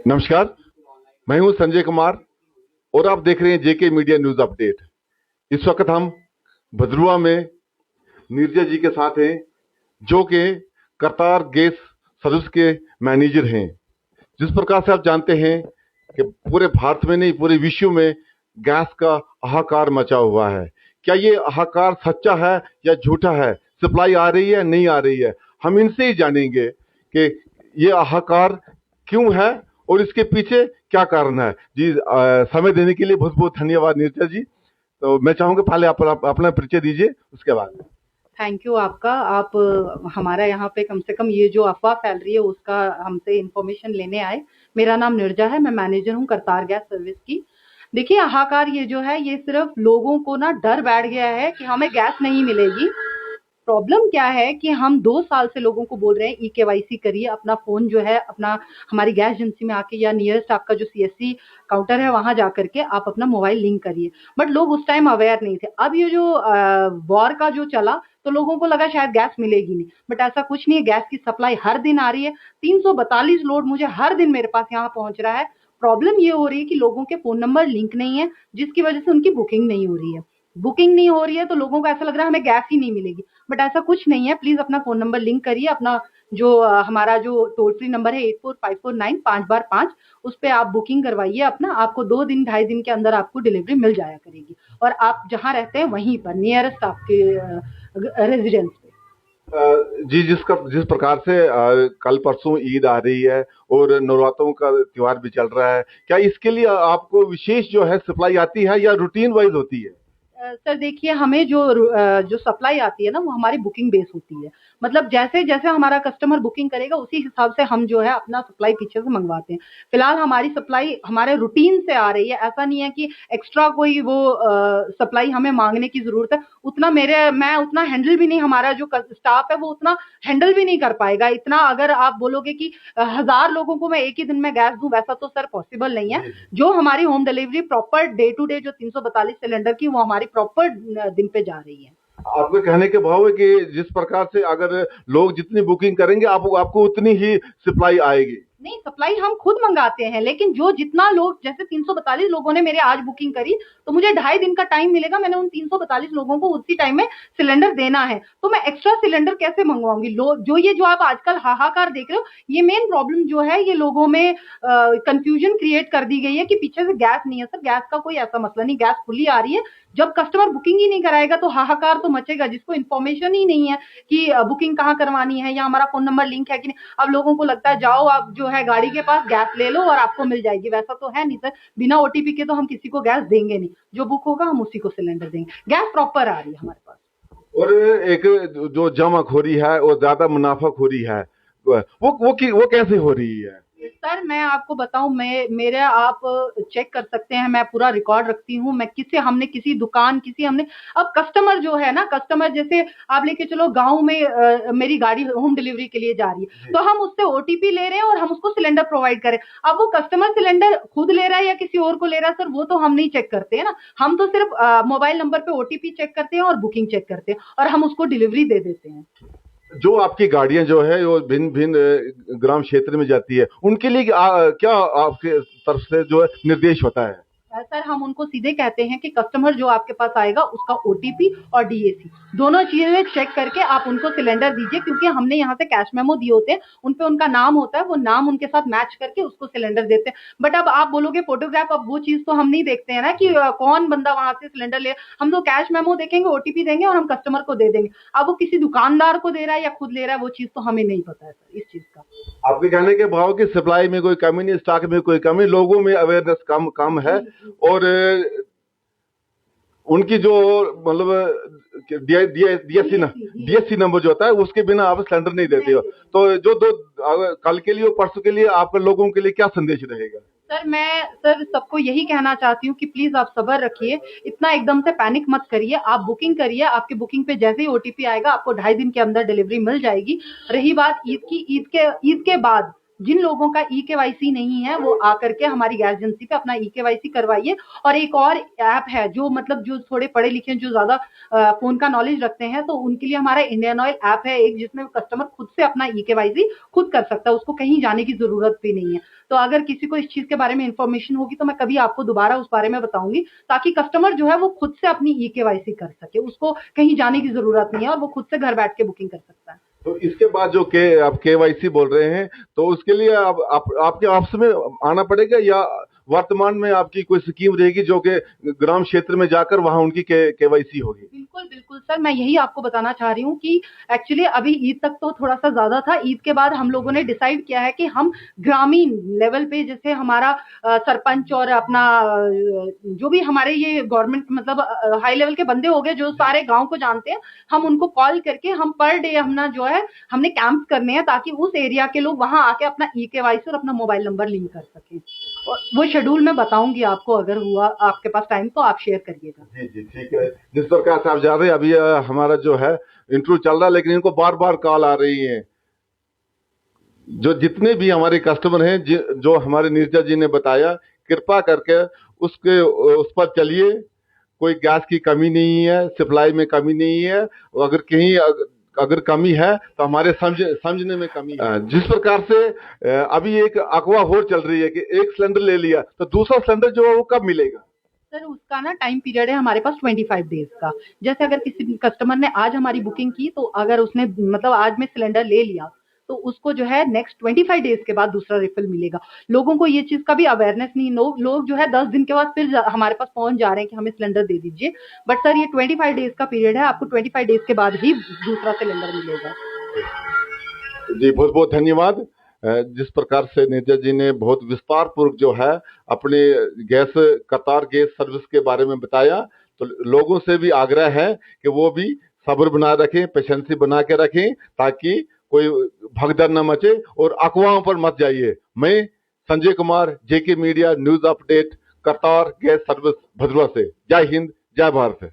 नमस्कार, मैं हूं संजय कुमार और आप देख रहे हैं जेके मीडिया न्यूज अपडेट। इस वक्त हम भद्रुआ में नीरजा जी के साथ हैं, जो कि करतार गैस सर्विस के मैनेजर हैं। जिस प्रकार से आप जानते हैं कि पूरे भारत में नहीं, पूरे विश्व में गैस का हाहाकार मचा हुआ है। क्या ये हाहाकार सच्चा है या झूठा है? सप्लाई आ रही है, नहीं आ रही है? हम इनसे ही जानेंगे कि ये हाहाकार क्यों है और इसके पीछे क्या कारण है। जी, समय देने के लिए बहुत बहुत धन्यवाद नीरजा जी। तो मैं चाहूंगा पहले आप अपना परिचय दीजिए, उसके बाद। थैंक यू आपका। आप हमारा यहाँ पे कम से कम ये जो अफवाह फैल रही है उसका हमसे इंफॉर्मेशन लेने आए। मेरा नाम नीरजा है, मैं मैनेजर हूँ करतार गैस सर्विस की। देखिए, हाहाकार ये जो है, ये सिर्फ लोगों को ना डर बैठ गया है कि हमें गैस नहीं मिलेगी। प्रॉब्लम क्या है कि हम 2 साल से लोगों को बोल रहे हैं ई-केवाईसी करिए, अपना फोन जो है अपना हमारी गैस एजेंसी में आके या नियरेस्ट आपका जो सीएससी काउंटर है वहां जाकर के आप अपना मोबाइल लिंक करिए। बट लोग उस टाइम अवेयर नहीं थे। अब ये जो वॉर का जो चला तो लोगों को लगा शायद गैस मिलेगी नहीं, बट ऐसा कुछ नहीं है। गैस की सप्लाई हर दिन आ रही है। 342 लोड मुझे हर दिन मेरे पास यहाँ पहुंच रहा है। प्रॉब्लम ये हो रही है कि लोगों के फोन नंबर लिंक नहीं है, जिसकी वजह से उनकी बुकिंग नहीं हो रही है। बुकिंग नहीं हो रही है तो लोगों को ऐसा लग रहा है हमें गैस ही नहीं मिलेगी, बट ऐसा कुछ नहीं है। प्लीज अपना फोन नंबर लिंक करिए। अपना जो हमारा जो टोल फ्री नंबर है 845495 5 बार 5, उस पर आप बुकिंग करवाइए अपना। आपको 2 दिन 2.5 दिन के अंदर आपको डिलीवरी मिल जाया करेगी, और आप जहां रहते हैं वहीं पर नियरेस्ट आपके रेजिडेंस पे। जी, जिस प्रकार से कल परसों ईद आ रही है और नवरात्रों का त्योहार भी चल रहा है, क्या इसके लिए आपको विशेष जो है सप्लाई आती है या रूटीन वाइज होती है? सर देखिए, हमें जो सप्लाई आती है ना वो हमारी बुकिंग बेस होती है। मतलब जैसे जैसे हमारा कस्टमर बुकिंग करेगा उसी हिसाब से हम जो है अपना सप्लाई पीछे से मंगवाते हैं। फिलहाल हमारी सप्लाई हमारे रूटीन से आ रही है। ऐसा नहीं है कि एक्स्ट्रा कोई वो सप्लाई हमें मांगने की जरूरत है। उतना मैं उतना हैंडल भी नहीं, हमारा जो स्टाफ है वो उतना हैंडल भी नहीं कर पाएगा। इतना अगर आप बोलोगे कि 1000 लोगों को मैं एक ही दिन में गैस दूं, वैसा तो सर पॉसिबल नहीं है। जो हमारी home delivery proper day to day जो 342 सिलेंडर की वो हमारी प्रॉपर दिन पे जा रही है। आपके कहने के भाव है कि जिस प्रकार से अगर लोग जितनी बुकिंग करेंगे आपको उतनी ही सप्लाई आएगी। नहीं, सप्लाई हम खुद मंगाते हैं, लेकिन जो जितना लोग, जैसे 342 लोगों ने मेरे आज बुकिंग करी तो मुझे 2.5 दिन का टाइम मिलेगा। मैंने उन 342 लोगों को उसी टाइम में सिलेंडर देना है, तो मैं एक्स्ट्रा सिलेंडर कैसे मंगवाऊंगी? जो आप आजकल हाहाकार देख रहे हो, ये मेन प्रॉब्लम जो है, ये लोगों में कंफ्यूजन क्रिएट कर दी गई है कि पीछे से गैस नहीं है। सर गैस का कोई ऐसा मसला नहीं, गैस खुली आ रही है। जब कस्टमर बुकिंग ही नहीं कराएगा तो हाहाकार तो मचेगा। जिसको इन्फॉर्मेशन ही नहीं है कि बुकिंग कहाँ करवानी है या हमारा फोन नंबर लिंक है कि नहीं, अब लोगों को लगता है जाओ आप जो है गाड़ी के पास गैस ले लो और आपको मिल जाएगी। वैसा तो है नहीं सर। बिना ओटीपी के तो हम किसी को गैस देंगे नहीं। जो बुक होगा हम उसी को सिलेंडर देंगे। गैस प्रॉपर आ रही है हमारे पास। और एक जो जमाखोरी है और ज्यादा मुनाफाखोरी है, वो कैसे हो रही है? सर मैं आपको बताऊं, मेरे आप चेक कर सकते हैं, मैं पूरा रिकॉर्ड रखती हूँ। मैं हमने किसी दुकान हमने, अब कस्टमर जो है ना, कस्टमर जैसे आप लेके चलो गांव में मेरी गाड़ी होम डिलीवरी के लिए जा रही है, तो हम उससे ओटीपी ले रहे हैं और हम उसको सिलेंडर प्रोवाइड करें। अब वो कस्टमर सिलेंडर खुद ले रहा है या किसी और को ले रहा है, सर वो तो हम नहीं चेक करते हैं ना। हम तो सिर्फ मोबाइल नंबर पे ओटीपी चेक करते हैं और बुकिंग चेक करते हैं और हम उसको डिलीवरी दे देते हैं। जो आपकी गाड़ियां जो है वो भिन्न भिन्न ग्राम क्षेत्र में जाती है, उनके लिए क्या आपके तरफ से जो है निर्देश होता है? सर हम उनको सीधे कहते हैं कि कस्टमर जो आपके पास आएगा उसका ओटीपी और डीएसी दोनों चीजें चेक करके आप उनको सिलेंडर दीजिए, क्योंकि हमने यहाँ से कैश मेमो दिए होते हैं, उनपे उनका नाम होता है, वो नाम उनके साथ मैच करके उसको सिलेंडर देते हैं। बट अब आप बोलोगे फोटोग्राफ, अब वो चीज तो हम नहीं देखते हैं ना कि कौन बंदा वहां से सिलेंडर ले। हम तो कैश मेमो देखेंगे, ओटीपी देंगे और हम कस्टमर को दे देंगे। अब वो किसी दुकानदार को दे रहा है या खुद ले रहा है, वो चीज तो हमें नहीं पता है सर इस चीज का। आपके कहने के भाव की सप्लाई में कोई कमी नहीं, स्टॉक में कोई कमी, लोगों में अवेयरनेस कम है और उनकी जो मतलब डीएससी नंबर जो होता है उसके बिना आप सिलेंडर नहीं देते हो। तो जो कल के लिए और परसों के लिए आप लोगों के लिए क्या संदेश रहेगा? सर मैं सबको यही कहना चाहती हूँ कि प्लीज आप सब्र रखिए, इतना एकदम से पैनिक मत करिए। आप बुकिंग करिए, आपकी बुकिंग पे जैसे ही ओटीपी आएगा आपको 2.5 दिन के अंदर डिलीवरी मिल जाएगी। रही बात ईद की, ईद के बाद जिन लोगों का EKYC नहीं है वो आकर के हमारी गैस एजेंसी पे अपना EKYC करवाइए। और एक और ऐप है जो मतलब जो थोड़े पढ़े लिखे जो ज्यादा फोन का नॉलेज रखते हैं, तो उनके लिए हमारा इंडियन ऑयल ऐप है एक, जिसमें कस्टमर खुद से अपना EKYC खुद कर सकता है, उसको कहीं जाने की जरूरत भी नहीं है। तो अगर किसी को इस चीज के बारे में इंफॉर्मेशन होगी तो मैं कभी आपको दोबारा उस बारे में बताऊंगी, ताकि कस्टमर जो है वो खुद से अपनी EKYC कर सके, उसको कहीं जाने की जरूरत नहीं है और वो खुद से घर बैठ के बुकिंग कर सकता है। तो इसके बाद जो आप KYC बोल रहे हैं, तो उसके लिए आपके ऑफिस में आना पड़ेगा, या वर्तमान में आपकी कोई स्कीम रहेगी जो कि ग्राम क्षेत्र में जाकर वहां उनकी KYC होगी? बिल्कुल बिल्कुल सर, मैं यही आपको बताना चाह रही हूँ कि एक्चुअली अभी ईद तक तो थोड़ा सा ज्यादा था, ईद के बाद हम लोगों ने डिसाइड किया है कि हम ग्रामीण लेवल पे, जैसे हमारा सरपंच और अपना जो भी हमारे ये गवर्नमेंट मतलब हाई लेवल के बंदे हो गए जो सारे गांव को जानते हैं, हम उनको कॉल करके हम पर डे हमने जो है हमने कैंप्स करने हैं, ताकि उस एरिया के लोग वहां आके अपना EKYC और अपना मोबाइल नंबर लिंक कर सकें। और वो शेड्यूल मैं बताऊंगी आपको, अगर हुआ आपके पास टाइम तो आप शेयर करिएगा। जी जी ठीक है। जिस प्रकार से आप जा रहे हैं, अभी हमारा जो है इंटरव्यू चल रहा है, लेकिन इनको बार बार कॉल आ रही है। जो जितने भी हमारे कस्टमर हैं, जो हमारे नीरजा जी ने बताया, कृपा करके उस पर चलिए। कोई गैस की कमी नहीं है, सप्लाई में कमी नहीं है, और अगर कहीं अगर कमी है तो हमारे समझने में कमी है। जिस प्रकार से अभी एक अफवाह हो चल रही है कि एक सिलेंडर ले लिया तो दूसरा सिलेंडर जो है वो कब मिलेगा? सर उसका ना टाइम पीरियड है हमारे पास 25 डेज का। जैसे अगर किसी कस्टमर ने आज हमारी बुकिंग की, तो अगर उसने मतलब आज में सिलेंडर ले लिया, तो उसको जो है नेक्स्ट 25 डेज के बाद दूसरा रिफिल मिलेगा। लोगों को ये चीज का भी अवेयरनेस नहीं, लोग जो है 10 दिन के बाद फिर हमारे पास पहुंच जा रहे हैं कि हमें सिलेंडर दे दीजिए, बट सर ये 25 डेज का पीरियड है, आपको 25 डेज के बाद ही दूसरा सिलेंडर मिलेगा। जी बहुत बहुत धन्यवाद। जिस प्रकार से नीरजा जी ने बहुत विस्तार पूर्वक जो है अपने कतार गैस सर्विस के बारे में बताया, तो लोगों से भी आग्रह है कि वो भी सब्र बना रखें, पेशेंसी बना के रखें, ताकि कोई भगदड़ न मचे और अफवाहों पर मत जाइए। मैं Sanjay Kumar, JK media news update, कतार गैस सर्विस भदरवा से। जय हिंद, जय भारत।